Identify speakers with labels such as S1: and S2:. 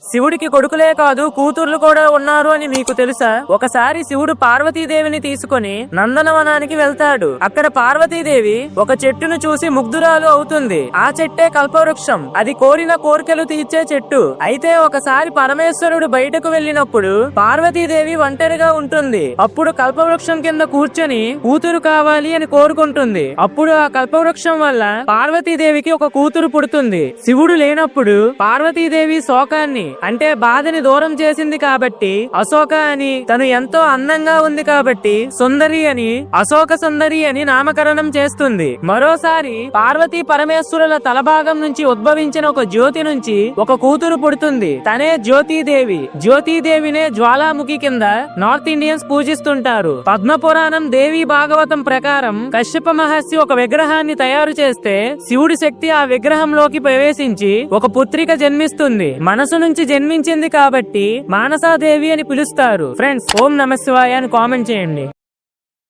S1: శివుడికి కొడుకులే కాదు కూతుర్లు కూడా ఉన్నారు అని మీకు తెలుసా? ఒకసారి శివుడు పార్వతీదేవిని తీసుకొని నందనవనానికి వెళ్తాడు. అక్కడ పార్వతీదేవి ఒక చెట్టును చూసి ముగ్ధురాలు అవుతుంది. ఆ చెట్టే కల్పవృక్షం. అది కోరిన కోరికలు తీర్చే చెట్టు. అయితే ఒకసారి పరమేశ్వరుడు బయటకు వెళ్ళినప్పుడు పార్వతీదేవి ఒంటరిగా ఉంటుంది. అప్పుడు కల్పవృక్షం కింద కూర్చొని కూతురు కావాలి అని కోరుకుంటుంది. అప్పుడు ఆ కల్పవృక్షం వల్ల పార్వతీదేవికి ఒక కూతురు పుడుతుంది. శివుడు లేనప్పుడు పార్వతీదేవి శోకాన్ని అంటే బాధని దూరం చేసింది కాబట్టి అశోక అని, తను ఎంతో అందంగా ఉంది కాబట్టి సుందరి అని అశోక సుందరి అని నామకరణం చేస్తుంది. మరోసారి పార్వతీ పరమేశ్వరుల తలభాగం నుంచి ఉద్భవించిన ఒక జ్యోతి నుంచి ఒక కూతురు పుడుతుంది. తనే జ్యోతిదేవి. జ్యోతిదేవినే జ్వాలాముఖి కింద నార్త్ ఇండియన్స్ పూజిస్తుంటారు. పద్మపురాణం దేవి భాగవతం ప్రకారం కశ్యప మహర్షి ఒక విగ్రహాన్ని తయారు చేస్తే శివుడి శక్తి ఆ విగ్రహంలోకి ప్రవేశించి ఒక పుత్రిక జన్మిస్తుంది. మనసు నుంచి జన్మించింది కాబట్టి మానసాదేవి అని పిలుస్తారు. ఫ్రెండ్స్, ఓం నమః శివాయ అని కామెంట్ చేయండి.